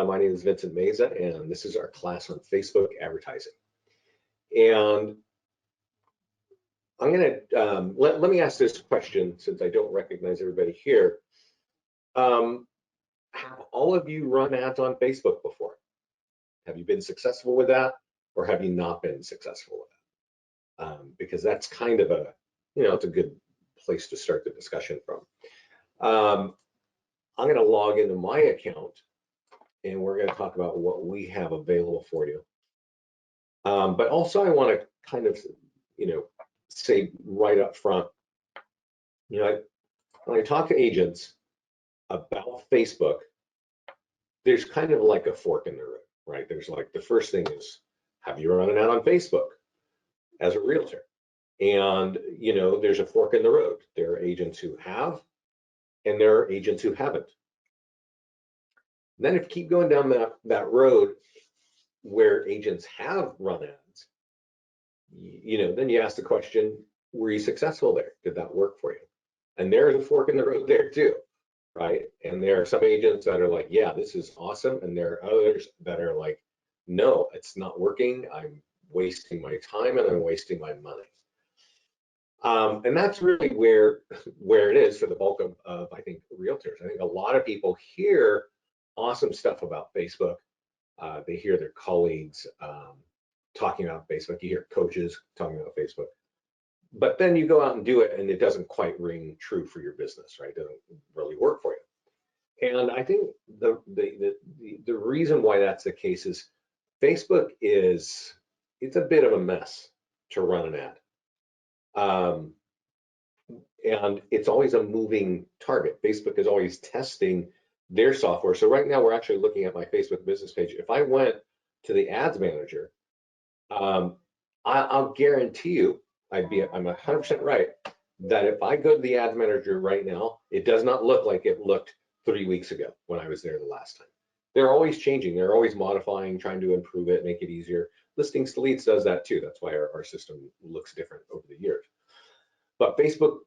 My name is Vincent Meza, and this is our class on Facebook advertising. And I'm going to let me ask this question since I don't recognize everybody here. Have all of you run ads on Facebook before? Have you been successful with that, or have you not been successful with that? Because that's kind of a, it's a good place to start the discussion from. I'm going to log into my account, and we're going to talk about what we have available for you. But also I want to kind of, say right up front, when I talk to agents about Facebook, there's kind of like a fork in the road, right? There's like, the first thing is, have you run an ad on Facebook as a realtor? And, there's a fork in the road. There are agents who have, and there are agents who haven't. Then if you keep going down that road where agents have run ads, then you ask the question, were you successful there? Did that work for you? And there's a fork in the road there too, right? And there are some agents that are like, yeah, this is awesome. And there are others that are like, no, it's not working. I'm wasting my time and I'm wasting my money. And that's really where it is for the bulk of I think, realtors. I think a lot of people hear awesome stuff about Facebook. They hear their colleagues talking about Facebook. You hear coaches talking about Facebook. But then you go out and do it, and it doesn't quite ring true for your business, right? It doesn't really work for you. And I think the reason why that's the case is Facebook it's a bit of a mess to run an ad. And it's always a moving target. Facebook is always testing their software. So right now we're actually looking at my Facebook business page. If I went to the ads manager, I'll guarantee you, I'm 100% right, that if I go to the ads manager right now, it does not look like it looked 3 weeks ago when I was there the last time. They're always changing. They're always modifying, trying to improve it, make it easier. Listings to Leads does that too. That's why our system looks different over the years. But Facebook,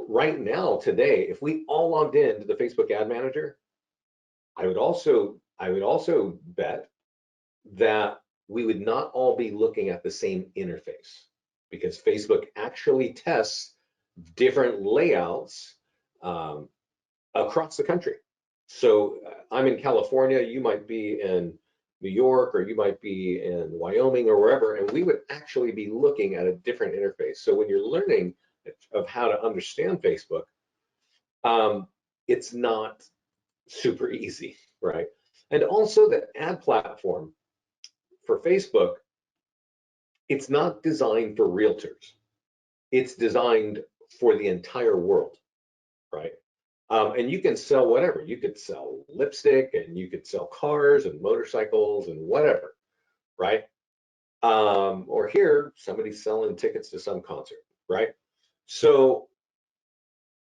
right now, today, if we all logged into the Facebook ad manager, I would also bet that we would not all be looking at the same interface, because Facebook actually tests different layouts across the country. So I'm in California, you might be in New York, or you might be in Wyoming or wherever, and we would actually be looking at a different interface. So when you're learning of how to understand Facebook, it's not super easy, right? And also the ad platform for Facebook, it's not designed for realtors. It's designed for the entire world, right? And you can sell whatever. You could sell lipstick, and you could sell cars and motorcycles and whatever, right? Or here, somebody's selling tickets to some concert, right? So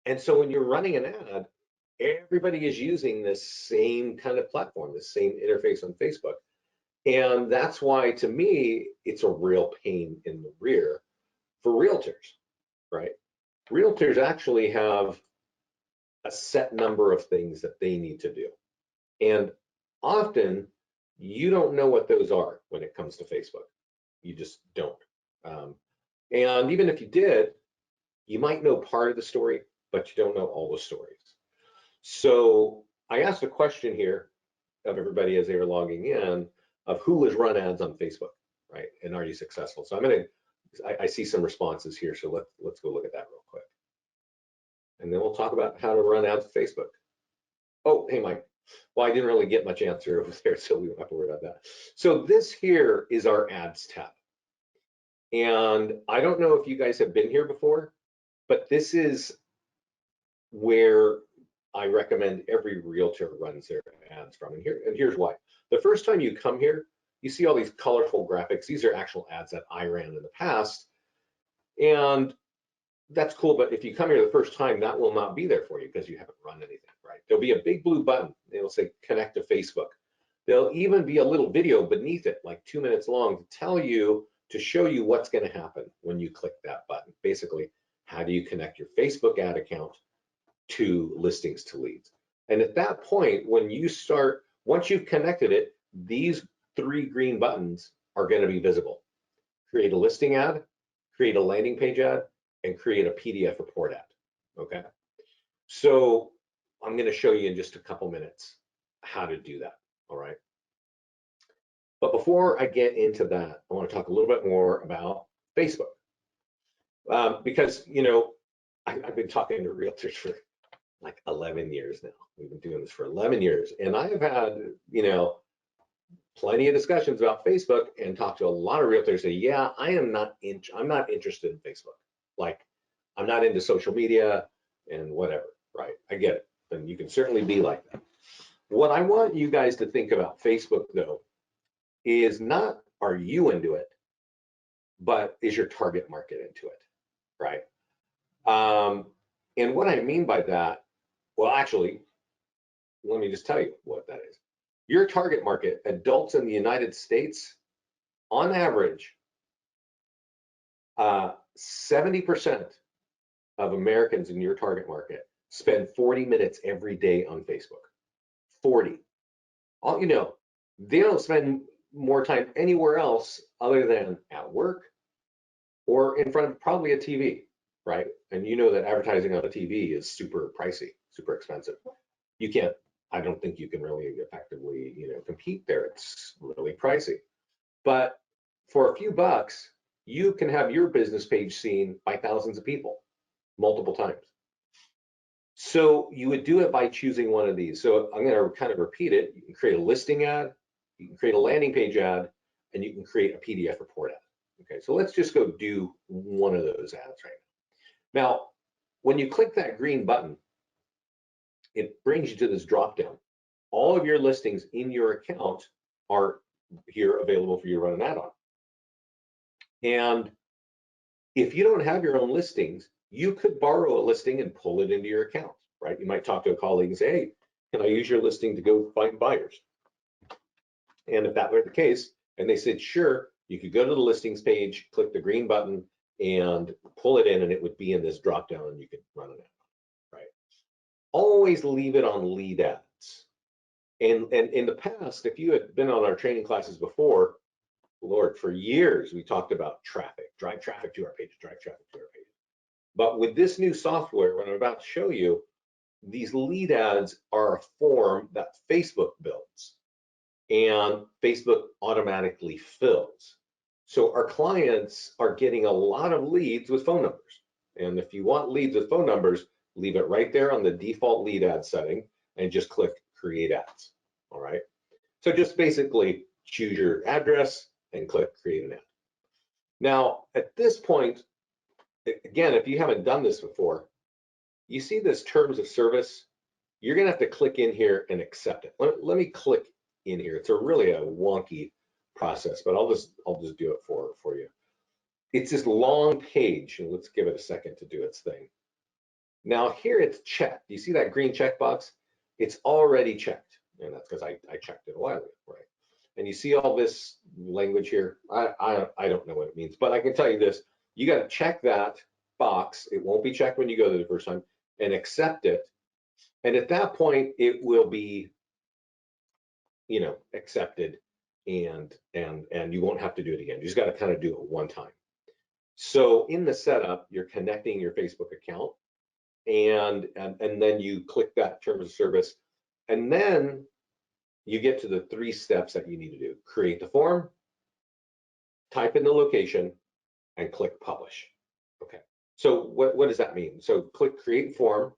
when you're running an ad, everybody is using this same kind of platform, the same interface on Facebook. And that's why, to me, it's a real pain in the rear for realtors, right? Realtors actually have a set number of things that they need to do. And often you don't know what those are when it comes to Facebook. You just don't. And even if you did, you might know part of the story, but you don't know all the stories. So I asked a question here of everybody as they were logging in of who has run ads on Facebook, right? And are you successful? So I see some responses here, so let's go look at that real quick. And then we'll talk about how to run ads on Facebook. Oh, hey, Mike. Well, I didn't really get much answer over there, so we don't have to worry about that. So this here is our ads tab. And I don't know if you guys have been here before, but this is where I recommend every realtor runs their ads from. And here's why. The first time you come here, you see all these colorful graphics. These are actual ads that I ran in the past. And that's cool, but if you come here the first time, that will not be there for you because you haven't run anything, right? There'll be a big blue button. It'll say connect to Facebook. There'll even be a little video beneath it, like 2 minutes long, to show you what's going to happen when you click that button. Basically, how do you connect your Facebook ad account to Listings to Leads? And at that point, when you start Once you've connected it, these 3 green buttons are going to be visible. Create a listing ad, create a landing page ad, and create a PDF report ad. Okay. So I'm going to show you in just a couple minutes how to do that. All right. But before I get into that, I want to talk a little bit more about Facebook. Because, I've been talking to realtors for like 11 years now. We've been doing this for 11 years. And I have had, plenty of discussions about Facebook and talked to a lot of realtors say, yeah, I'm not interested in Facebook. Like, I'm not into social media and whatever, right? I get it. And you can certainly be like that. What I want you guys to think about Facebook, though, is not are you into it, but is your target market into it, right? And what I mean by that, well, actually, let me just tell you what that is. Your target market, adults in the United States, on average, 70% of Americans in your target market spend 40 minutes every day on Facebook. 40. They don't spend more time anywhere else other than at work or in front of probably a TV, right? And you know that advertising on a TV is super pricey, super expensive. I don't think you can really effectively, compete there. It's really pricey. But for a few bucks, you can have your business page seen by thousands of people multiple times. So you would do it by choosing one of these. So I'm going to kind of repeat it. You can create a listing ad, you can create a landing page ad, and you can create a PDF report ad. Okay, so let's just go do one of those ads right now. Now, when you click that green button, it brings you to this drop down. All of your listings in your account are here available for you to run an ad on. And if you don't have your own listings, you could borrow a listing and pull it into your account, right? You might talk to a colleague and say, hey, can I use your listing to go find buyers? And if that were the case, and they said, sure, you could go to the listings page, click the green button, and pull it in, and it would be in this drop down, and you could run an ad, right? Always leave it on lead ads. And in the past, if you had been on our training classes before, Lord, for years, we talked about traffic, drive traffic to our page, drive traffic to our page. But with this new software, what I'm about to show you, these lead ads are a form that Facebook builds and Facebook automatically fills. So our clients are getting a lot of leads with phone numbers. And if you want leads with phone numbers, leave it right there on the default lead ad setting and just click create ads. All right. So just basically choose your address and click create an ad. Now, at this point, again, if you haven't done this before, you see this terms of service, you're gonna have to click in here and accept it. Let me click in here. It's really a wonky process, but I'll just do it for you. It's this long page, and let's give it a second to do its thing. Now here it's checked. You see that green checkbox? It's already checked, and that's because I checked it a while ago, right? And you see all this language here. I don't know what it means, but I can tell you this: you got to check that box. It won't be checked when you go there the first time, and accept it. And at that point, it will be, accepted, and you won't have to do it again. You just got to kind of do it one time. So in the setup, you're connecting your Facebook account, and then you click that terms of service, and then you get to the 3 steps that you need to do. Create the form, type in the location, and click publish. Okay, so what does that mean? So click create form.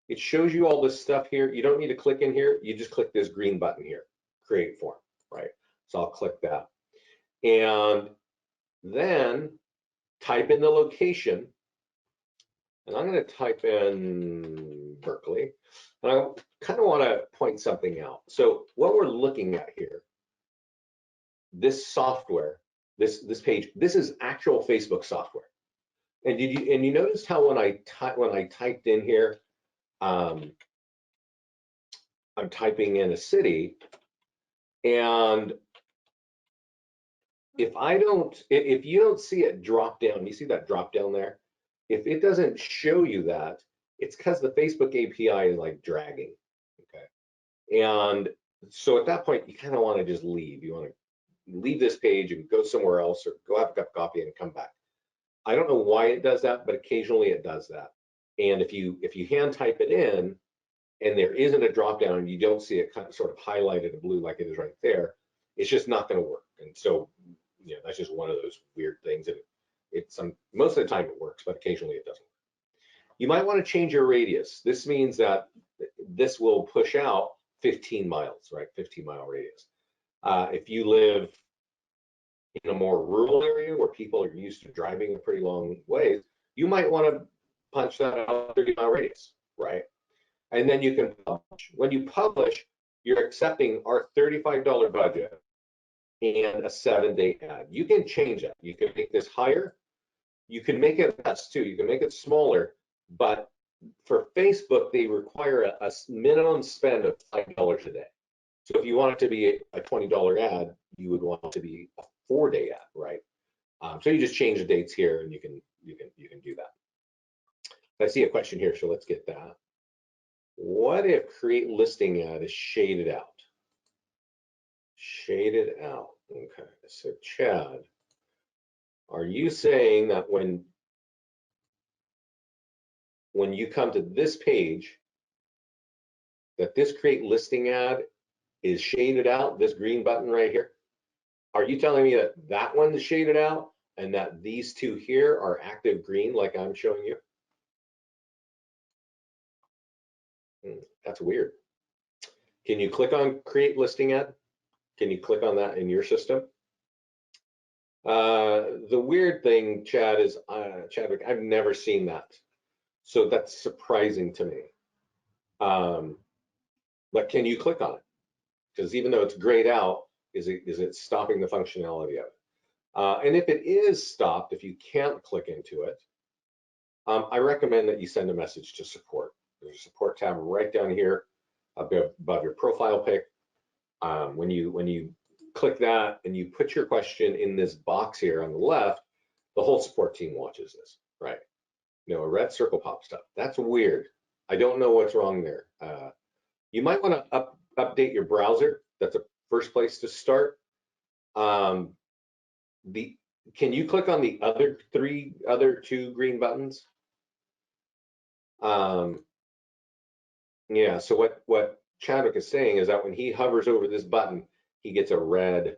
It shows you all this stuff here. You don't need to click in here. You just click this green button here, create form, right? So I'll click that. And then type in the location. And I'm going to type in Berkeley. And I kind of want to point something out. So what we're looking at here, this software, this page, this is actual Facebook software. And you noticed how when I typed in here, I'm typing in a city, and if you don't see it drop down, you see that drop down there? If it doesn't show you that, it's because the Facebook API is like dragging, okay? And So at that point, you kind of want to just leave. You want to leave this page and go somewhere else, or go have a cup of coffee and come back. I don't know why it does that, but occasionally it does that. And if you hand type it in and there isn't a drop down and you don't see it kind of sort of highlighted in blue like it is right there, it's just not going to work. And so, that's just one of those weird things. And it's most of the time it works, but occasionally it doesn't. You might want to change your radius. This means that this will push out 15 miles, right? 15-mile radius. If you live in a more rural area where people are used to driving a pretty long ways, you might want to punch that out 30-mile radius, right? And then you can publish. When you publish, you're accepting our $35 budget and a 7-day ad. You can change that. You can make this higher. You can make it less too. You can make it smaller, but for Facebook, they require a minimum spend of $5 a day. So if you want it to be a $20 ad, you would want it to be a 4-day ad, right? So you just change the dates here, and you can do that. I see a question here, so let's get that. What if create listing ad is shaded out? Shaded out. Okay. So Chad, are you saying that when you come to this page, that this create listing ad is shaded out, this green button right here? Are you telling me that that one is shaded out and that these two here are active green like I'm showing you? That's weird. Can you click on create listing ad? Can you click on that in your system? The weird thing, Chad, is Chadwick, I've never seen that. So that's surprising to me. But can you click on it? Because even though it's grayed out, is it stopping the functionality of it? And if it is stopped, if you can't click into it, I recommend that you send a message to support. There's a support tab right down here above your profile pic. When you click that and you put your question in this box here on the left, the whole support team watches this, right? A red circle pops up. That's weird. I don't know what's wrong there. You might want to update your browser. That's a first place to start. Can you click on the other two green buttons? Yeah, so what Chadwick is saying is that when he hovers over this button, he gets a red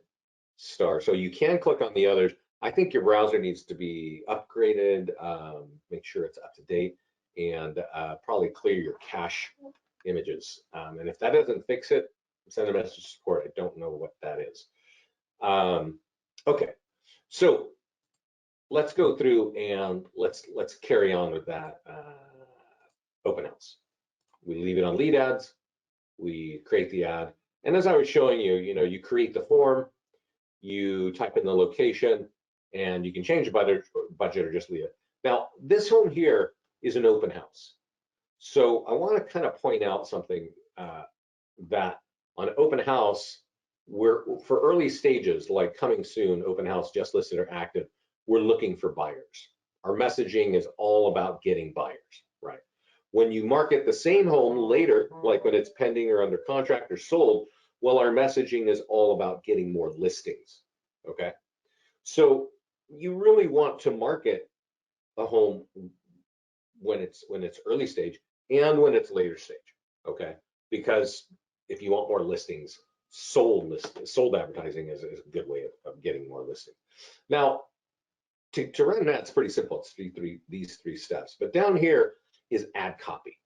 star. So you can click on the others. I think your browser needs to be upgraded, make sure it's up to date, and probably clear your cache images. And if that doesn't fix it, send a message to support. I don't know what that is. Okay, so let's go through and let's carry on with that open house. We leave it on lead ads. We create the ad, and as I was showing you, you create the form, you type in the location, and you can change the budget or just leave it. Now, this home here is an open house. So I want to kind of point out something that on open house, for early stages, like coming soon, open house, just listed or active, we're looking for buyers. Our messaging is all about getting buyers, right? When you market the same home later, like when it's pending or under contract or sold, well, our messaging is all about getting more listings, okay? So you really want to market a home when it's early stage and when it's later stage, okay? Because if you want more listings, sold advertising is a good way of getting more listings. Now, to run that, it's pretty simple. It's these three steps. But down here is ad copy,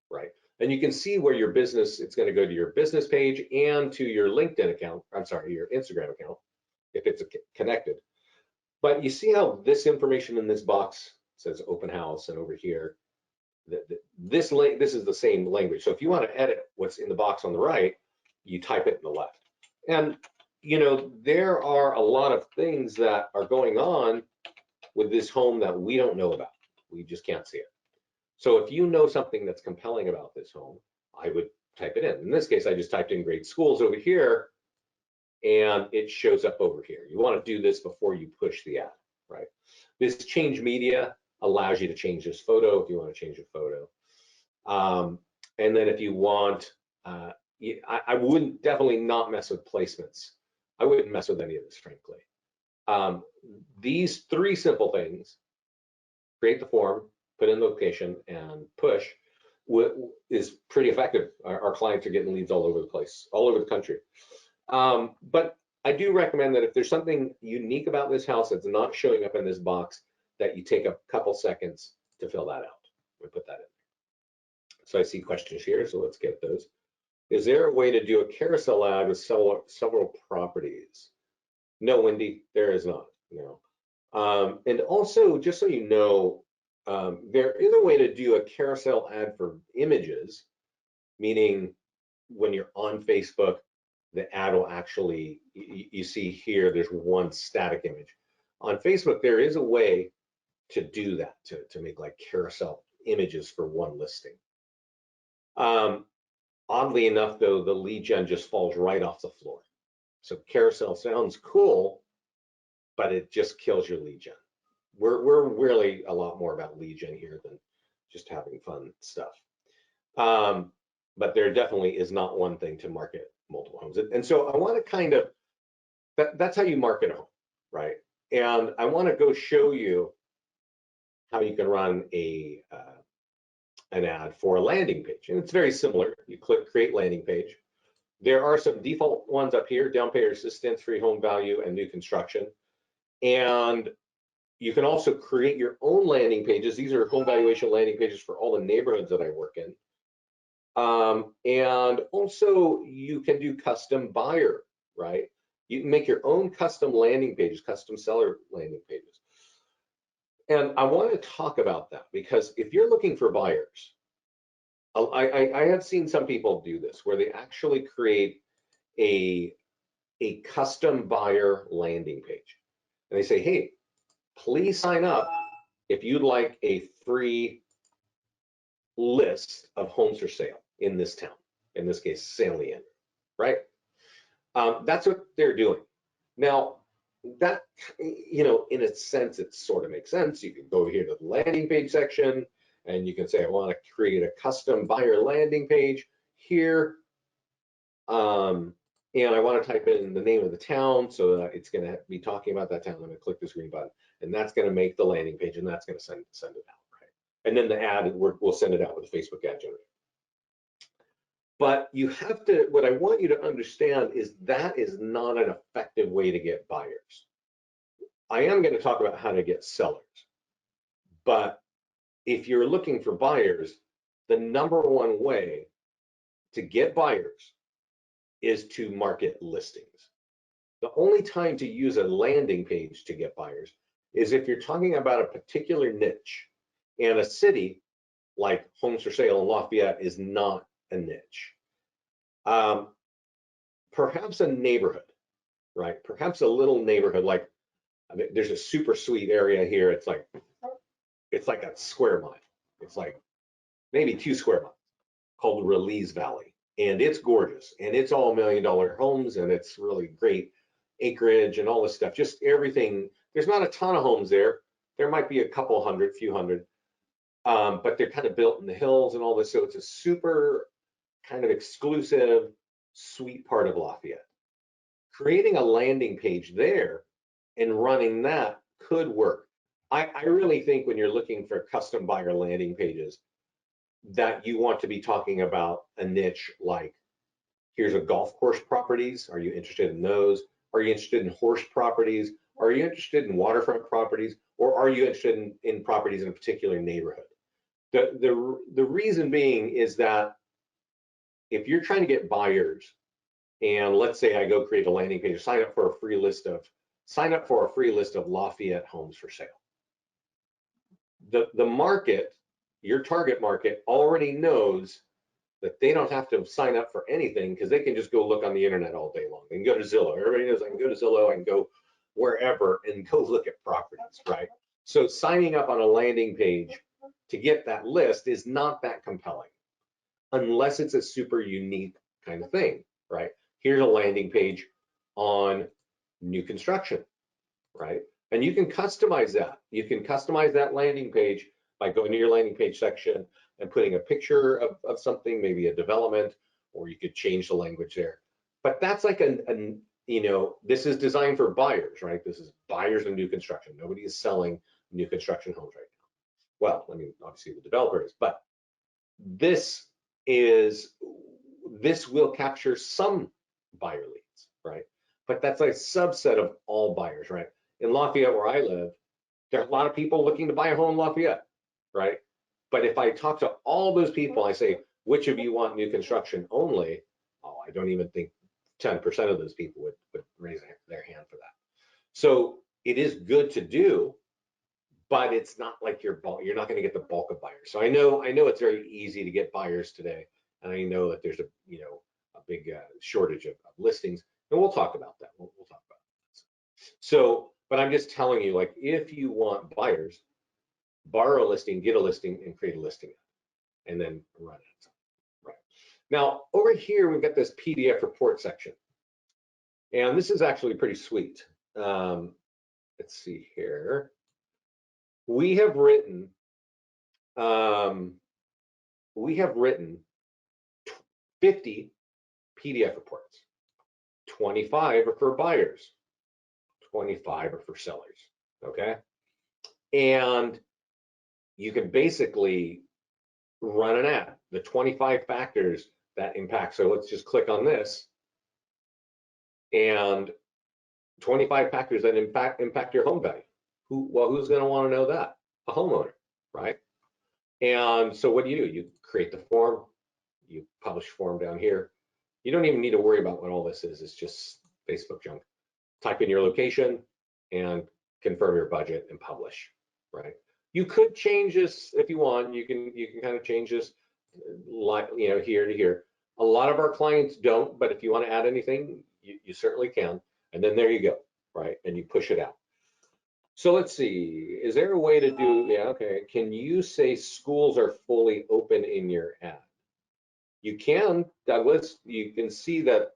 right? And you can see where your business, it's going to go to your business page and to your LinkedIn account, your Instagram account, if it's connected. But you see how this information in this box says open house, and over here, this is the same language. So if you want to edit what's in the box on the right, you type it in the left. And there are a lot of things that are going on with this home that we don't know about. We just can't see it. So if you know something that's compelling about this home, I would type it in. In this case, I just typed in great schools over here, and it shows up over here. You want to do this before you push the ad, right? This change media allows you to change this photo if you want to change a photo. And then if you want, I wouldn't definitely not mess with placements. I wouldn't mess with any of this, frankly. These three simple things: create the form, put in the location, and push, is pretty effective. Our clients are getting leads all over the place, all over the country. But I do recommend that if there's something unique about this house that's not showing up in this box, that you take a couple seconds to fill that out. We put that in. So I see questions here, so let's get those. Is there a way to do a carousel ad with several properties? No, Wendy, there is not. No. And also, just so you know, there is a way to do a carousel ad for images, meaning when you're on Facebook, the ad will actually, you see here, there's one static image. On Facebook, there is a way to do that, to make like carousel images for one listing. Oddly enough, though, the lead gen just falls right off the floor. So carousel sounds cool, but it just kills your lead gen. We're really a lot more about lead gen here than just having fun stuff. But there definitely is not one thing to market multiple homes. And so I want to kind of, that's how you market a home, right? And I want to go show you how you can run an ad for a landing page. And it's very similar. You click create landing page. There are some default ones up here: down payment assistance, free home value, and new construction. And you can also create your own landing pages. These are home valuation landing pages for all the neighborhoods that I work in. And also you can do custom buyer, right? You can make your own custom landing pages, custom seller landing pages. And I want to talk about that because if you're looking for buyers, I have seen some people do this where they actually create a custom buyer landing page. And they say, hey, please sign up if you'd like a free list of homes for sale in this town, in this case, San Leandro, right? That's what they're doing. Now, that, in a sense, it sort of makes sense. You can go here to the landing page section and you can say, I want to create a custom buyer landing page here. And I want to type in the name of the town so that it's going to be talking about that town. I'm going to click this green button, and that's going to make the landing page, and that's going to send it out, right? And then the ad, we'll send it out with a Facebook ad generator. But you have to, what I want you to understand is that is not an effective way to get buyers. I am going to talk about how to get sellers. But if you're looking for buyers, the number one way to get buyers is to market listings. The only time to use a landing page to get buyers is if you're talking about a particular niche, and a city like Homes for Sale in Lafayette is not a niche. Perhaps a neighborhood, right? Perhaps a little neighborhood, like, I mean, there's a super sweet area here. It's like a square mile. It's like maybe 2 square miles, called Release Valley. And it's gorgeous. And it's all $1 million homes, and it's really great acreage and all this stuff. Just everything. There's not a ton of homes there. There might be a couple hundred, few hundred. But they're kind of built in the hills and all this. So it's a super kind of exclusive, sweet part of Lafayette. Creating a landing page there and running that could work. I really think when you're looking for custom buyer landing pages, that you want to be talking about a niche like, here's a golf course properties. Are you interested in those? Are you interested in horse properties? Are you interested in waterfront properties? Or are you interested in properties in a particular neighborhood? The reason being is that if you're trying to get buyers, and let's say I go create a landing page, sign up for a free list of Lafayette homes for sale. The market, your target market, already knows that they don't have to sign up for anything because they can just go look on the internet all day long. They can go to Zillow. Everybody knows I can go to Zillow, I can go wherever and go look at properties, right? So signing up on a landing page to get that list is not that compelling unless it's a super unique kind of thing, right? Here's a landing page on new construction, right? And you can customize that. You can customize that landing page by going to your landing page section and putting a picture of something, maybe a development, or you could change the language there. But that's like this is designed for buyers, right? This is buyers of new construction. Nobody is selling new construction homes right now. Well, I mean, obviously the developer is, but this will capture some buyer leads, right? But that's a subset of all buyers, right? In Lafayette, where I live, there are a lot of people looking to buy a home in Lafayette, right? But if I talk to all those people, I say, which of you want new construction only? Oh, I don't even think 10% of those people would raise their hand for that. So it is good to do, but it's not like you're not going to get the bulk of buyers. So I know it's very easy to get buyers today, and I know that there's a big shortage of listings, and we'll talk about that. We'll talk about that. So, but I'm just telling you, like, if you want buyers, borrow a listing, get a listing, and create a listing, and then run it. Right. Now, over here, we've got this PDF report section. And this is actually pretty sweet. Let's see here. We have written 50 PDF reports. 25 are for buyers. 25 are for sellers. Okay. And you can basically run an ad. The 25 factors that impact. So let's just click on this. And 25 factors that impact your home value. Who's going to want to know that? A homeowner, right? And so what do? You create the form, you publish form down here. You don't even need to worry about what all this is. It's just Facebook junk. Type in your location and confirm your budget and publish, right? You could change this if you want. You can kind of change this, like, here to here. A lot of our clients don't, but if you want to add anything, you certainly can. And then there you go, right? And you push it out. So let's see, is there a way to do, yeah, okay. Can you say schools are fully open in your ad? You can, Douglas, you can see that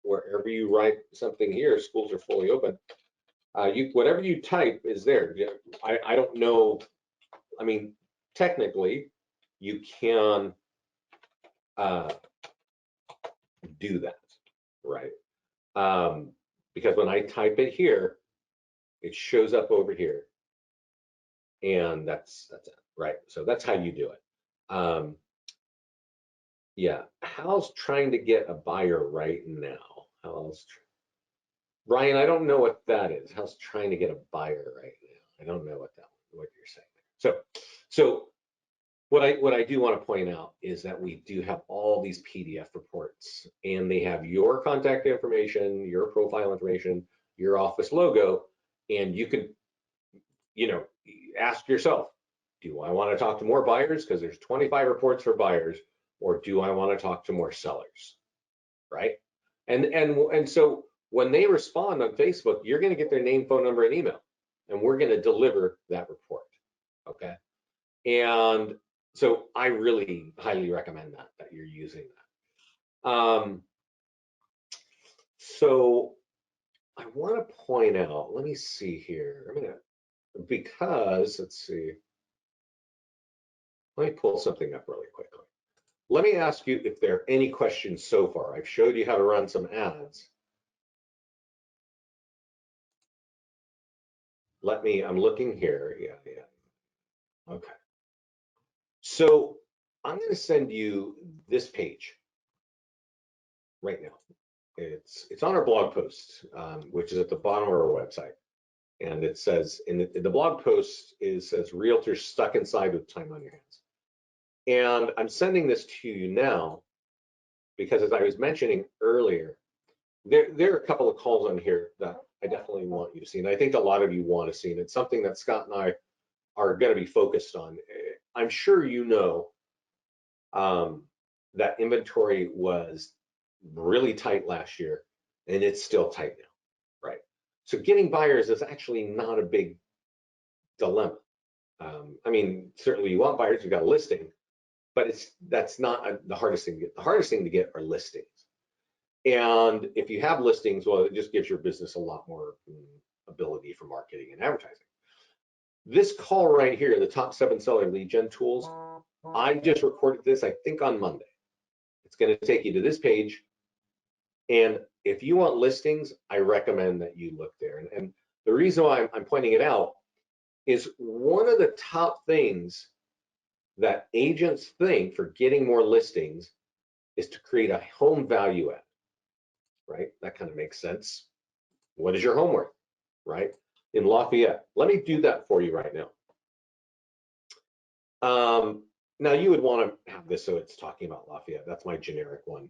wherever you write something here, schools are fully open. Whatever you type is there. I don't know, I mean, technically, you can do that, right? Because when I type it here, it shows up over here, and that's it, right? So that's how you do it. Yeah, how's trying to get a buyer right now? Brian, I don't know what that is. How's trying to get a buyer right now? I don't know what you're saying. So what I do want to point out is that we do have all these PDF reports, and they have your contact information, your profile information, your office logo, and you can, ask yourself, do I want to talk to more buyers? Because there's 25 reports for buyers, or do I want to talk to more sellers, right? And so when they respond on Facebook, you're going to get their name, phone number, and email, and we're going to deliver that report, okay? And so I really highly recommend that you're using that. So I want to point out, let me see here. Because let's see. Let me pull something up really quickly. Let me ask you if there are any questions so far. I've showed you how to run some ads. I'm looking here. Yeah. Okay. So I'm going to send you this page right now. It's on our blog post, which is at the bottom of our website. And it says, in the blog post, it says realtors stuck inside with time on your hands. And I'm sending this to you now because, as I was mentioning earlier, there are a couple of calls on here that I definitely want you to see. And I think a lot of you want to see. And it's something that Scott and I are going to be focused on. I'm sure you know that inventory was really tight last year, and it's still tight now, right? So getting buyers is actually not a big dilemma. I mean, certainly you want buyers, you've got a listing, but that's not the hardest thing to get. The hardest thing to get are listings. And if you have listings, well, it just gives your business a lot more ability for marketing and advertising. This call right here, the top 7 seller lead gen tools, I just recorded this, I think on Monday. It's going to take you to this page. And if you want listings, I recommend that you look there. And the reason why I'm pointing it out is one of the top things that agents think for getting more listings is to create a home value add, right? That kind of makes sense. What is your home worth, right? In Lafayette, let me do that for you right now. Now you would want to have this so it's talking about Lafayette. That's my generic one.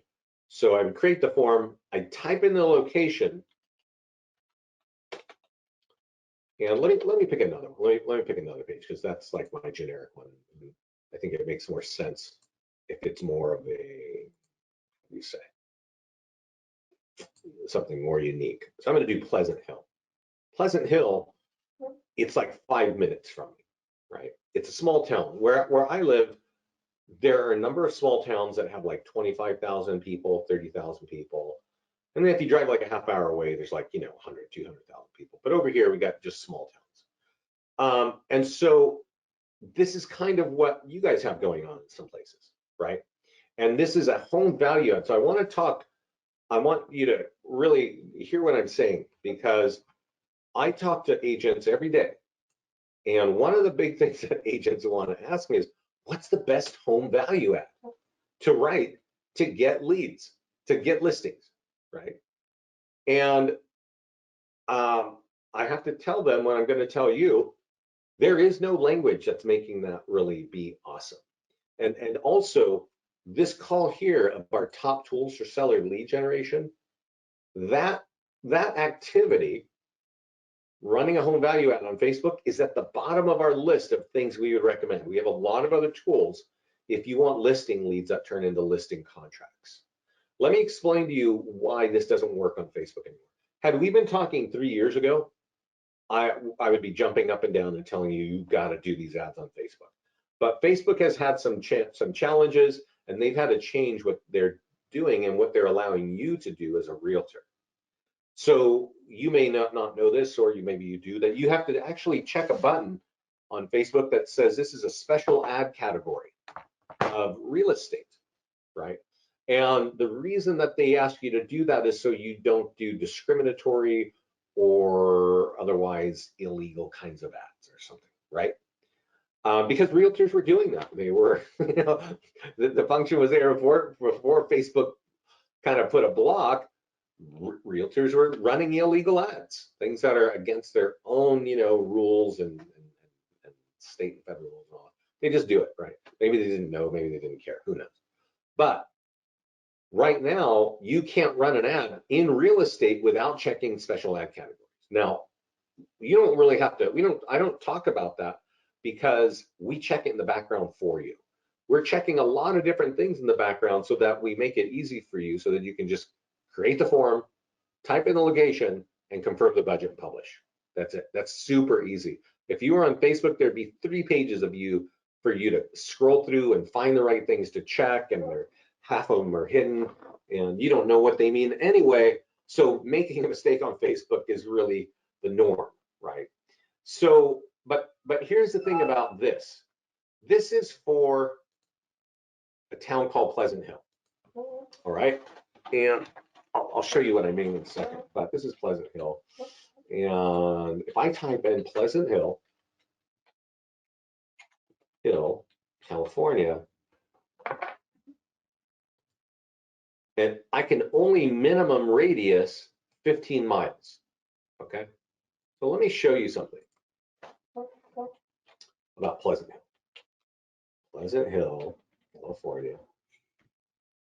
So I would create the form, I type in the location, and let me pick another one. Let me pick another page because that's like my generic one. I think it makes more sense if it's more of a, what do you say, something more unique. So I'm going to do Pleasant Hill. Pleasant Hill, it's like 5 minutes from me, right? It's a small town. Where I live, there are a number of small towns that have like 25,000 people, 30,000 people. And then if you drive like a half hour away, there's like, 100, 200,000 people. But over here, we got just small towns. And so this is kind of what you guys have going on in some places, right? And this is a home value add. So I want you to really hear what I'm saying, because I talk to agents every day. And one of the big things that agents want to ask me is, what's the best home value add to write to get leads, to get listings, right? And I have to tell them what I'm going to tell you. There is no language that's making that really be awesome. And also, this call here of our top tools for seller lead generation, that activity, running a home value add on Facebook, is at the bottom of our list of things we would recommend. We have a lot of other tools if you want listing leads that turn into listing contracts. Let me explain to you why this doesn't work on Facebook anymore. Had we been talking 3 years ago, I would be jumping up and down and telling you, you've got to do these ads on Facebook. But Facebook has had some challenges, and they've had to change what they're doing and what they're allowing you to do as a realtor. So you may not know this, or maybe you do, that you have to actually check a button on Facebook that says this is a special ad category of real estate, right? And the reason that they ask you to do that is so you don't do discriminatory or otherwise illegal kinds of ads or something, right? Because realtors were doing that. They were, the function was there before Facebook kind of put a block. Realtors were running illegal ads, things that are against their own, rules and state and federal rules and all. They just do it, right? Maybe they didn't know, maybe they didn't care, who knows? But right now, you can't run an ad in real estate without checking special ad categories. Now, you don't really have to, I don't talk about that because we check it in the background for you. We're checking a lot of different things in the background so that we make it easy for you so that you can just create the form, type in the location, and confirm the budget and publish. That's it. That's super easy. If you were on Facebook, there'd be 3 pages of you for you to scroll through and find the right things to check, and half of them are hidden, and you don't know what they mean anyway. So making a mistake on Facebook is really the norm, right? So, but here's the thing about this. This is for a town called Pleasant Hill, all right? And I'll show you what I mean in a second, but this is Pleasant Hill. And if I type in Pleasant Hill, California, and I can only minimum radius 15 miles, okay? So let me show you something about Pleasant Hill. Pleasant Hill, California.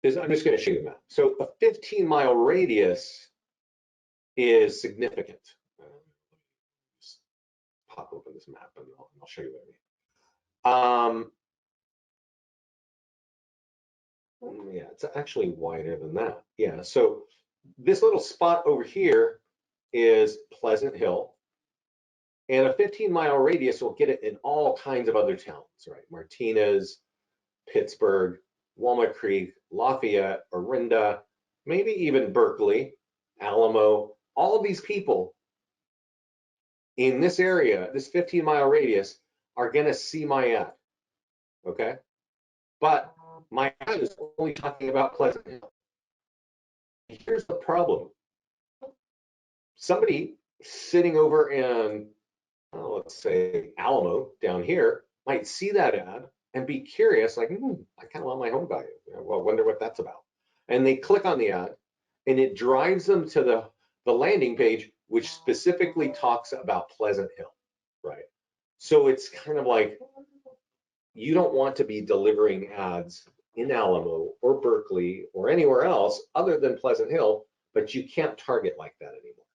I'm just going to show you a map. So a 15-mile radius is significant. Just pop open this map and I'll show you what I mean. Yeah, it's actually wider than that. Yeah, so this little spot over here is Pleasant Hill, and a 15-mile radius will get it in all kinds of other towns, right? Martinez, Pittsburgh, Walnut Creek, Lafayette, Orinda, maybe even Berkeley, Alamo. All of these people in this area, this 15-mile radius, are going to see my ad, okay? But my ad is only talking about Pleasant Hill. Here's the problem. Somebody sitting over in, let's say, Alamo down here might see that ad and be curious, like, I kind of want my home value. Well, I wonder what that's about. And they click on the ad, and it drives them to the landing page, which specifically talks about Pleasant Hill, right? So it's kind of like, you don't want to be delivering ads in Alamo or Berkeley or anywhere else other than Pleasant Hill, but you can't target like that anymore.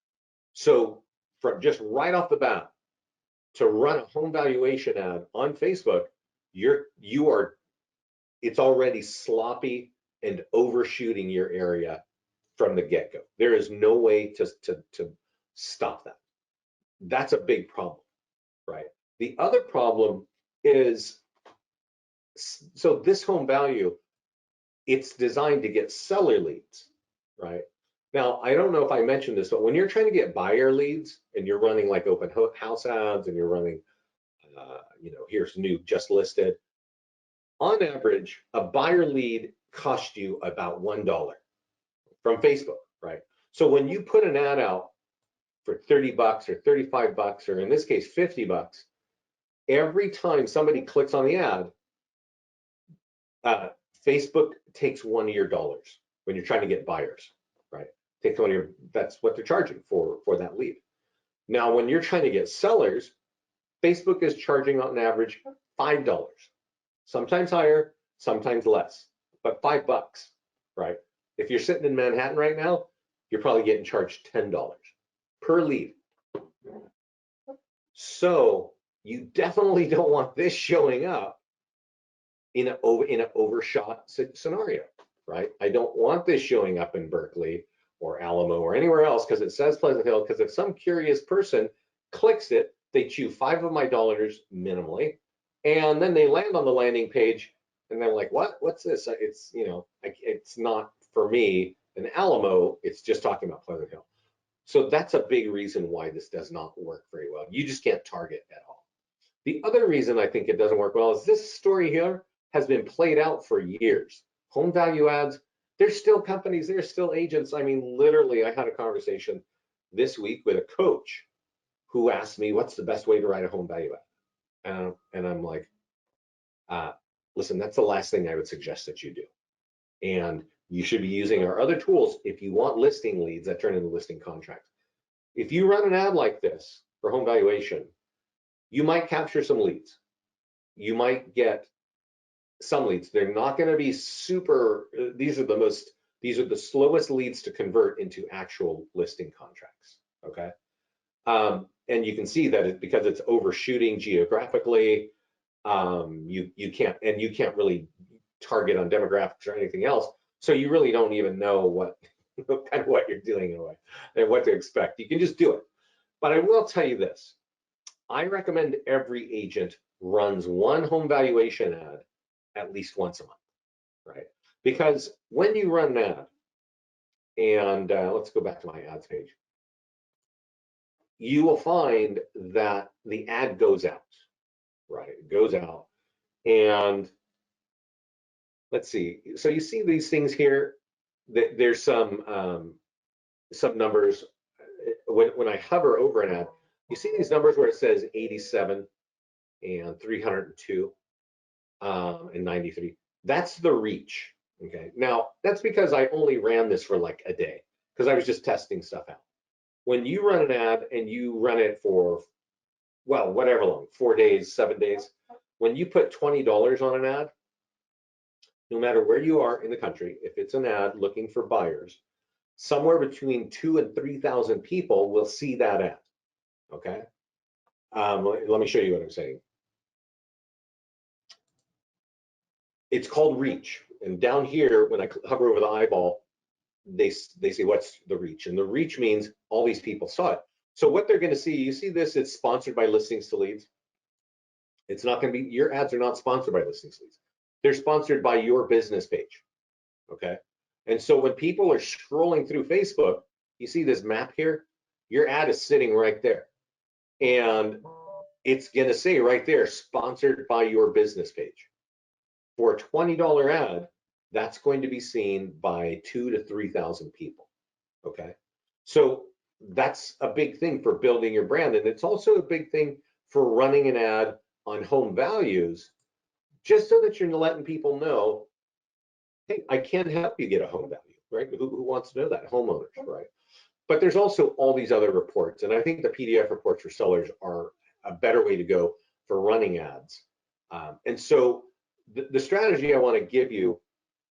So from just right off the bat, to run a home valuation ad on Facebook, it's already sloppy and overshooting your area from the get-go. There is no way to stop that. That's a big problem, right? The other problem is, so this home value, it's designed to get seller leads, right? Now, I don't know if I mentioned this, but when you're trying to get buyer leads and you're running like open house ads and you're running, here's new, just listed, on average, a buyer lead costs you about $1 from Facebook, right? So when you put an ad out for 30 bucks or 35 bucks, or in this case, 50 bucks, every time somebody clicks on the ad, Facebook takes one of your dollars when you're trying to get buyers, right? Takes one of your, that's what they're charging for that lead. Now, when you're trying to get sellers, Facebook is charging on average $5, sometimes higher, sometimes less, but $5, right? If you're sitting in Manhattan right now, you're probably getting charged $10 per lead. So you definitely don't want this showing up in an overshot scenario, right? I don't want this showing up in Berkeley or Alamo or anywhere else because it says Pleasant Hill, because if some curious person clicks it, they chew $5 of my dollars minimally, and then they land on the landing page and they're like, what's this? It's, it's not for me. In Alamo, it's just talking about Pleasant Hill. So that's a big reason why this does not work very well. You just can't target at all. The other reason I think it doesn't work well is this story here has been played out for years. Home value ads, there's still companies, there's still agents. I mean, literally, I had a conversation this week with a coach who asked me, what's the best way to write a home value ad? And I'm like, listen, that's the last thing I would suggest that you do. And you should be using our other tools if you want listing leads that turn into listing contracts. If you run an ad like this for home valuation, you might capture some leads. You might get some leads. They're not going to be super, these are the slowest leads to convert into actual listing contracts, okay? And you can see that because it's overshooting geographically, you can't really target on demographics or anything else. So you really don't even know what you're doing in a way and what to expect. You can just do it. But I will tell you this. I recommend every agent runs one home valuation ad at least once a month, right? Because when you run an ad, and let's go back to my ads page, you will find that the ad goes out, right? It goes out, and let's see. So you see these things here. There's some numbers. When I hover over an ad, you see these numbers where it says 87 and 302 and 93. That's the reach. Okay. Now that's because I only ran this for like a day because I was just testing stuff out. When you run an ad and you run it for, well, whatever long, 4 days, 7 days, when you put $20 on an ad, no matter where you are in the country, if it's an ad looking for buyers, somewhere between 2,000 and 3,000 people will see that ad. Okay. Let me show you what I'm saying. It's called reach. And down here, when I hover over the eyeball, they say, what's the reach? And the reach means all these people saw it. So what they're going to see, you see this, it's sponsored by Listings to Leads. It's not going to be, your ads are not sponsored by Listings to Leads. They're sponsored by your business page. Okay. And so when people are scrolling through Facebook, you see this map here, your ad is sitting right there. And it's going to say right there, sponsored by your business page For a $20 ad, that's going to be seen by 2,000 to 3,000 people. Okay, so that's a big thing for building your brand, and it's also a big thing for running an ad on home values, just so that you're letting people know, hey, I can help you get a home value, right? Who wants to know that? Homeowners, right? But there's also all these other reports, and I think the PDF reports for sellers are a better way to go for running ads. And so the strategy I want to give you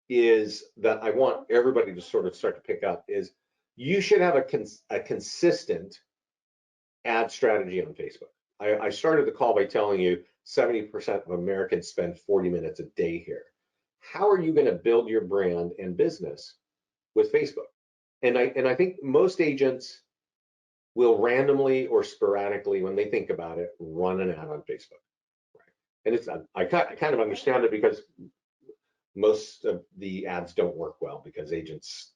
is that I want everybody to sort of start to pick up is you should have a consistent ad strategy on Facebook. I started the call by telling you 70% of Americans spend 40 minutes a day here. How are you going to build your brand and business with Facebook? And I think most agents will randomly or sporadically, when they think about it, run an ad on Facebook. Right? And it's I kind of understand it because most of the ads don't work well because agents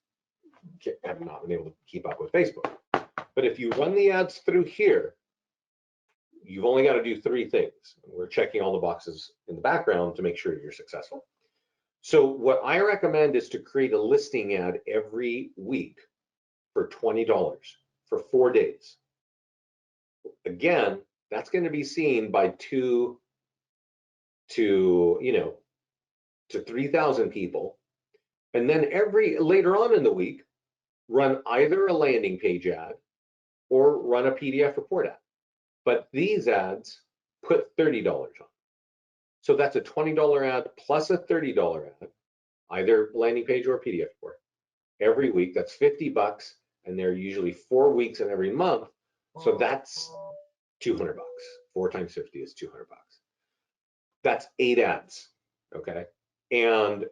have not been able to keep up with Facebook. But if you run the ads through here, you've only got to do 3 things. We're checking all the boxes in the background to make sure you're successful. So what I recommend is to create a listing ad every week for $20 for 4 days. Again, that's going to be seen by 2 to 3,000 people. And then later on in the week, run either a landing page ad or run a PDF report ad. But these ads put $30 on. So that's a $20 ad plus a $30 ad, either landing page or PDF report. Every week, that's $50, and they're usually 4 weeks in every month. So that's $200. 4 times 50 is $200. That's 8 ads, okay? And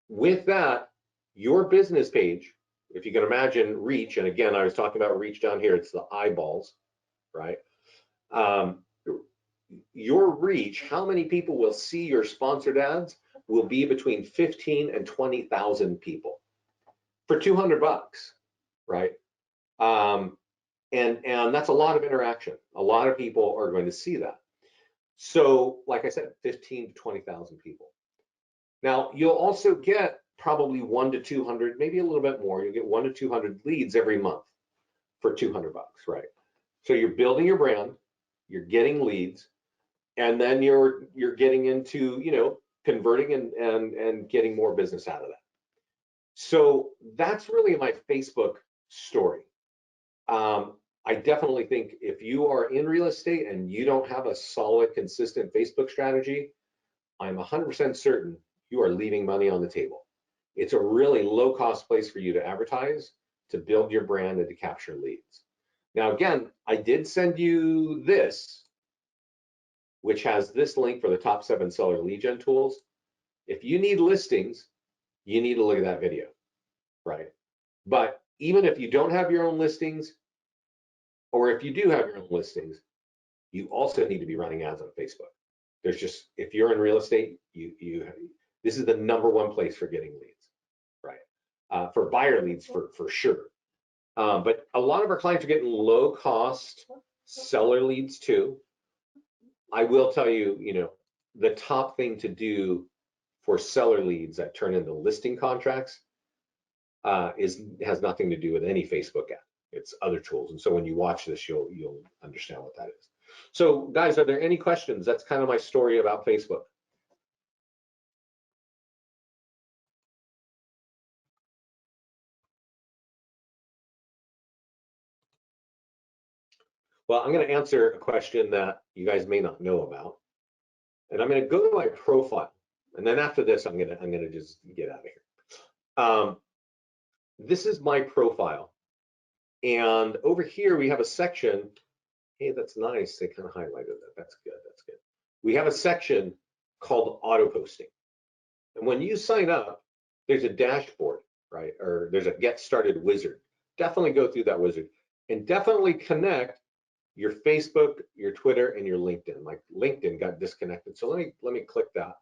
with that, your business page, if you can imagine reach, and again, I was talking about reach down here, it's the eyeballs, right? Your reach, how many people will see your sponsored ads, will be between 15 and 20,000 people for $200, right? And that's a lot of interaction. A lot of people are going to see that. So, like I said, 15 to 20,000 people. Now, you'll also get probably 1 to 200, maybe a little bit more. You'll get 1 to 200 leads every month for $200, right? So you're building your brand, you're getting leads, and then you're getting into converting and getting more business out of that. So that's really my Facebook story. I definitely think if you are in real estate and you don't have a solid, consistent Facebook strategy, I'm 100% certain you are leaving money on the table. It's a really low-cost place for you to advertise, to build your brand, and to capture leads. Now, again, I did send you this, which has this link for the top 7 seller lead gen tools. If you need listings, you need to look at that video, right? But even if you don't have your own listings, or if you do have your own listings, you also need to be running ads on Facebook. There's just, if you're in real estate, this is the #1 place for getting leads, right? For buyer leads for sure. But a lot of our clients are getting low cost seller leads too. I will tell you, the top thing to do for seller leads that turn into listing contracts has nothing to do with any Facebook ad. It's other tools. And so when you watch this, you'll understand what that is. So guys, are there any questions? That's kind of my story about Facebook. Well, I'm going to answer a question that you guys may not know about. And I'm going to go to my profile. And then after this, I'm going to just get out of here. This is my profile. And over here, we have a section. Hey, that's nice. They kind of highlighted that. That's good. That's good. We have a section called auto posting. And when you sign up, there's a dashboard, right? Or there's a get started wizard. Definitely go through that wizard and definitely connect your Facebook, your Twitter, and your LinkedIn. Like LinkedIn got disconnected. So let me click that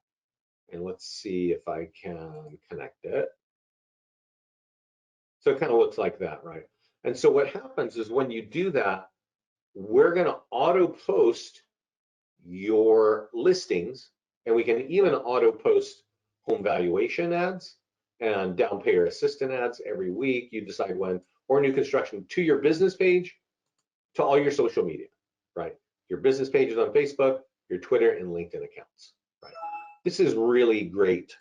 and let's see if I can connect it. So it kind of looks like that, right? And so what happens is when you do that, we're going to auto post your listings And we can even auto post home valuation ads and down payer assistant ads every week. You decide when, or new construction to your business page, to all your social media, right? Your business pages on Facebook, your Twitter and LinkedIn accounts, right? This is really great.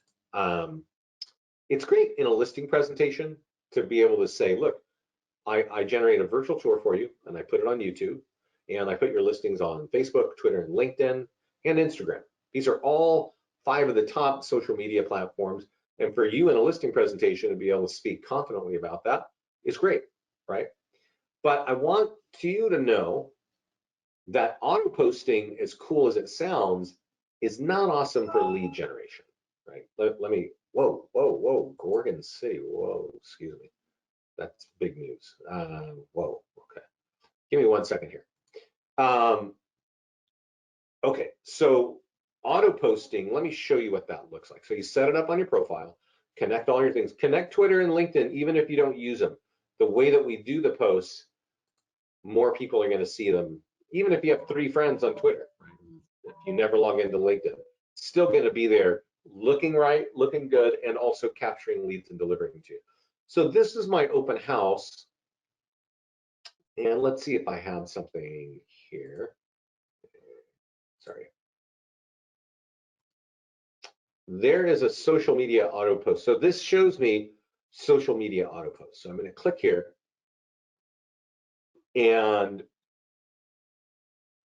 It's great in a listing presentation to be able to say, look, I generate a virtual tour for you and I put it on YouTube and I put your listings on Facebook, Twitter, and LinkedIn and Instagram. These are all 5 of the top social media platforms. And for you in a listing presentation to be able to speak confidently about that is great, right? But I want you to know that auto posting, as cool as it sounds, is not awesome for lead generation, right? Let me, whoa, Gorgon City, whoa, excuse me. That's big news. Whoa, okay. Give me 1 second here. Okay, so auto posting, let me show you what that looks like. So you set it up on your profile, connect all your things, connect Twitter and LinkedIn, even if you don't use them. The way that we do the posts, more people are going to see them, even if you have 3 friends on Twitter. If you never log into LinkedIn, still going to be there, looking right, looking good, and also capturing leads and delivering to you. So this is my open house. And let's see if I have something here. Sorry. There is a social media auto post. So this shows me social media auto post. So I'm going to click here and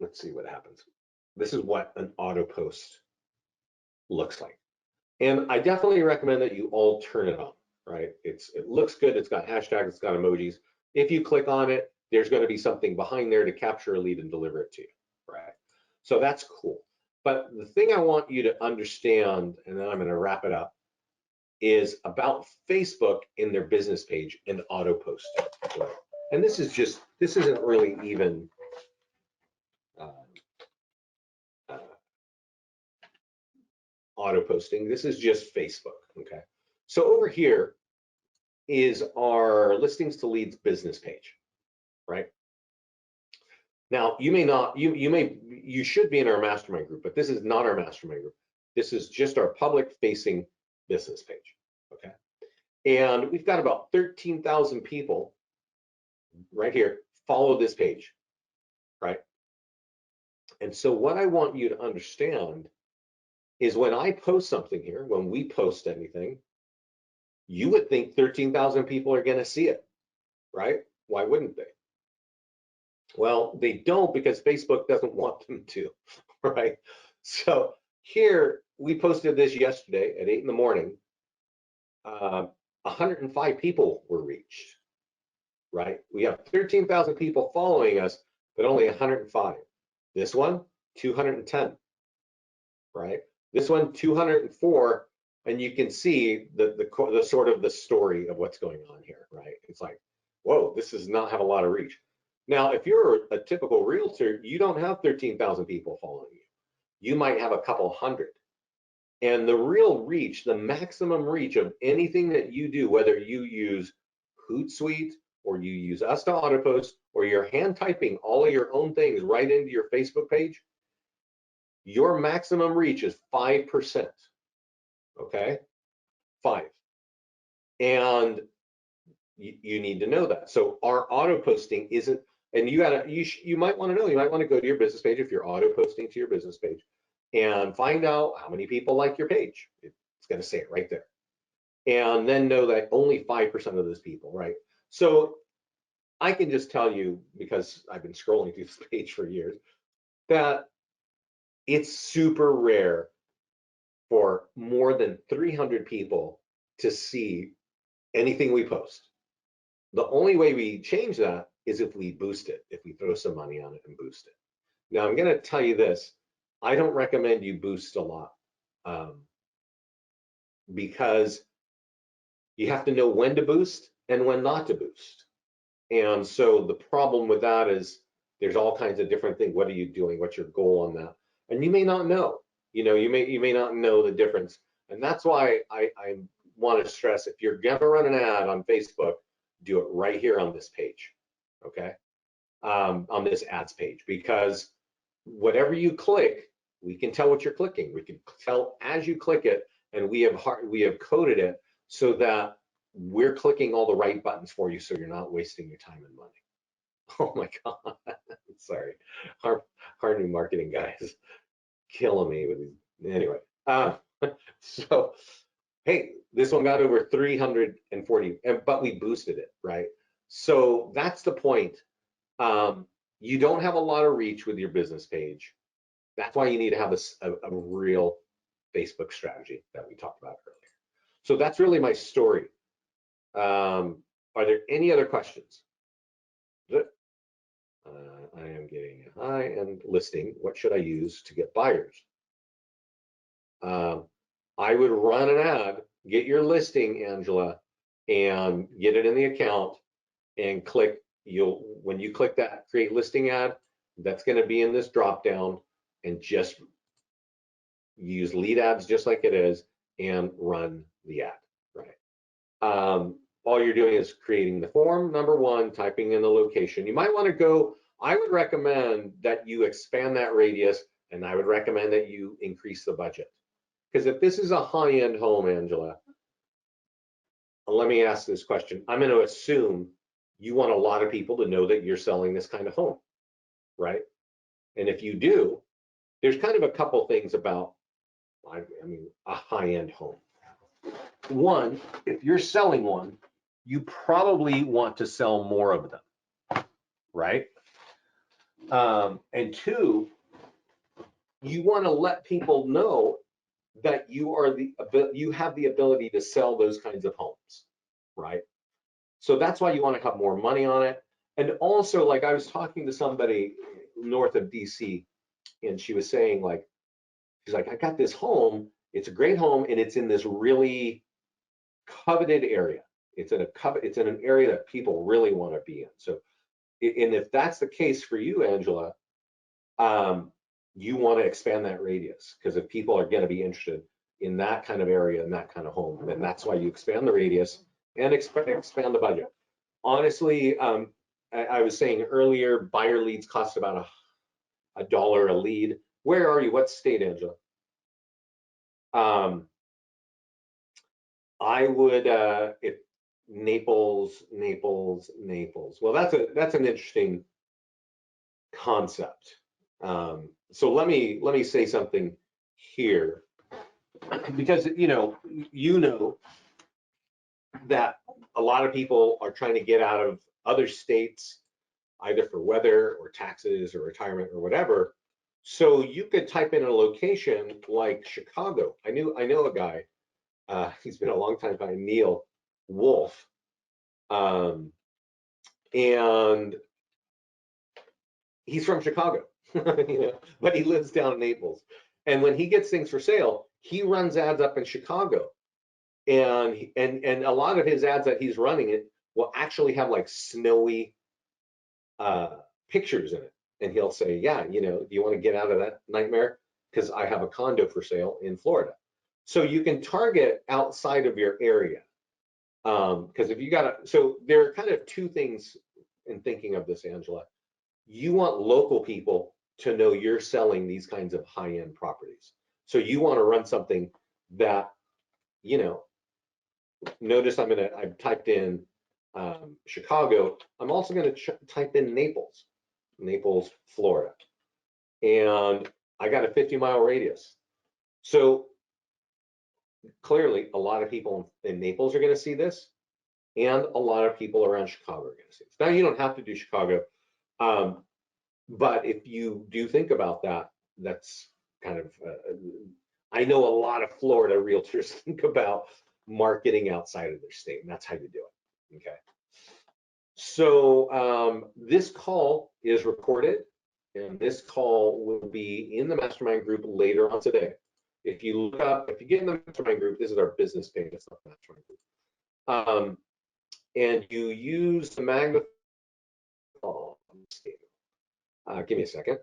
let's see what happens. This is what an auto post looks like. And I definitely recommend that you all turn it on, right? It looks good. It's got hashtags, it's got emojis. If you click on it, there's going to be something behind there to capture a lead and deliver it to you, right? So that's cool. But the thing I want you to understand, and then I'm going to wrap it up, is about Facebook in their business page and auto posting. Right? And this isn't really even auto posting. This is just Facebook. Okay. So over here is our listings to leads business page, right? Now you may not, you should be in our mastermind group, but this is not our mastermind group. This is just our public facing business page. Okay. And we've got about 13,000 people right here follow this page, right? And so what I want you to understand is when I post something here, when we post anything, you would think 13,000 people are going to see it, right? Why wouldn't they? Well, they don't because Facebook doesn't want them to, right? So here, we posted this yesterday at 8 in the morning. 105 people were reached, right? We have 13,000 people following us, but only 105. This one, 210, right? This one, 204, and you can see the sort of the story of what's going on here, right? It's like, whoa, this does not have a lot of reach. Now, if you're a typical realtor, you don't have 13,000 people following you. You might have a couple hundred. And the real reach, the maximum reach of anything that you do, whether you use Hootsuite or you use us to autopost or you're hand typing all of your own things right into your Facebook page, your maximum reach is 5%. Okay, 5. And you need to know that. So our auto posting isn't, and you might want to know, you might want to go to your business page if you're auto posting to your business page and find out how many people like your page. It's going to say it right there. And then know that only 5% of those people, right? So I can just tell you, because I've been scrolling through this page for years, that it's super rare for more than 300 people to see anything we post. The only way we change that is if we boost it, if we throw some money on it and boost it. Now, I'm going to tell you this. I don't recommend you boost a lot because you have to know when to boost and when not to boost. And so the problem with that is there's all kinds of different things. What are you doing? What's your goal on that? And you may not know. You may not know the difference. And that's why I want to stress, if you're going to run an ad on Facebook, do it right here on this page, okay? On this ads page, because whatever you click We can tell what you're clicking. We can tell as you click it, and we have coded it so that we're clicking all the right buttons for you, so you're not wasting your time and money. Oh my God, sorry, our new marketing guys killing me with these. Anyway, so hey, this one got over 340, but we boosted it, right? So that's the point. You don't have a lot of reach with your business page. That's why you need to have a real Facebook strategy that we talked about earlier. So that's really my story. Are there any other questions? I am getting a high-end listing. What should I use to get buyers? I would run an ad, get your listing, Angela, and get it in the account and click. When you click that create listing ad, that's going to be in this drop down, and just use lead ads just like it is and run the ad, right? All you're doing is creating the form, number one, typing in the location. You might want to go, I would recommend that you expand that radius, and I would recommend that you increase the budget. Because if this is a high-end home, Angela, let me ask this question. I'm going to assume you want a lot of people to know that you're selling this kind of home, right? And if you do, there's kind of a couple things about, I mean, a high-end home. One, if you're selling one, you probably want to sell more of them, right? And two, you want to let people know that you have the ability to sell those kinds of homes, right? So that's why you want to have more money on it. And also, like, I was talking to somebody north of DC, and she was saying, like, she's like, I got this home. It's a great home, and it's in this really coveted area. It's in an area that people really want to be in. So, and if that's the case for you, Angela, you want to expand that radius, because if people are going to be interested in that kind of area and that kind of home, then that's why you expand the radius and expand the budget. Honestly, I was saying earlier, buyer leads cost about $1 a lead. Where are you? What state, Angela? I would, if Naples. Well, that's an interesting concept. So let me say something here, because you know that a lot of people are trying to get out of other states, either for weather or taxes or retirement or whatever. So you could type in a location like Chicago. I know a guy. He's been a long time guy, Neil Wolf, and he's from Chicago, but he lives down in Naples. And when he gets things for sale, he runs ads up in Chicago, and a lot of his ads that he's running it will actually have like snowy pictures in it, and he'll say, yeah, do you want to get out of that nightmare? Because I have a condo for sale in Florida. So you can target outside of your area. Because if you so there are kind of two things in thinking of this, Angela. You want local people to know you're selling these kinds of high-end properties. So you want to run something that, notice I've typed in Chicago. I'm also going to type in Naples, Florida. And I got a 50-mile radius. So clearly, a lot of people in Naples are going to see this, and a lot of people around Chicago are going to see this. Now, you don't have to do Chicago, but if you do think about that, that's kind of, I know a lot of Florida realtors think about marketing outside of their state, and that's how you do it, okay? So this call is recorded, and this call will be in the mastermind group later on today. If you get in the mastermind group, this is our business page, it's not the mastermind group. And you use the magnifying, give me a second.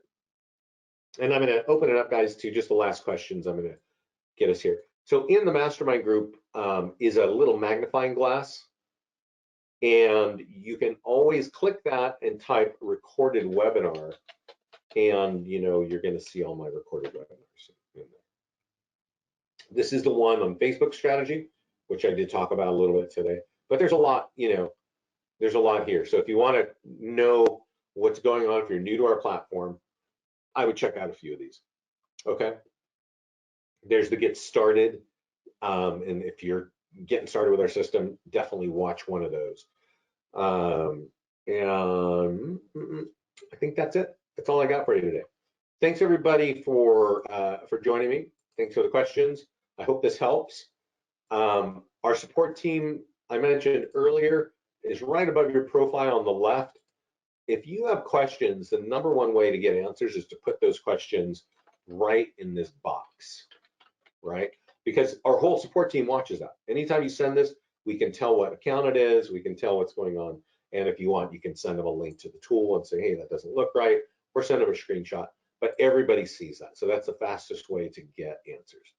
And I'm going to open it up, guys, to just the last questions. I'm going to get us here. So in the mastermind group is a little magnifying glass, and you can always click that and type recorded webinar, and you're going to see all my recorded webinars in there. This is the one on Facebook strategy, which I did talk about a little bit today, but there's a lot, there's a lot here. So if you want to know what's going on, if you're new to our platform, I would check out a few of these. Okay. There's the get started. And if you're getting started with our system, definitely watch one of those. And I think that's it. That's all I got for you today. Thanks everybody for joining me. Thanks for the questions. I hope this helps. Our support team I mentioned earlier is right above your profile on the left. If you have questions, the #1 way to get answers is to put those questions right in this box, right? Because our whole support team watches that. Anytime you send this, we can tell what account it is, we can tell what's going on. And if you want, you can send them a link to the tool and say, hey, that doesn't look right, or send them a screenshot. But everybody sees that. So that's the fastest way to get answers.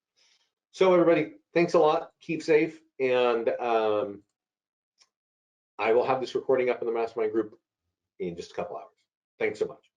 So everybody, thanks a lot. Keep safe. And I will have this recording up in the mastermind group in just a couple hours. Thanks so much.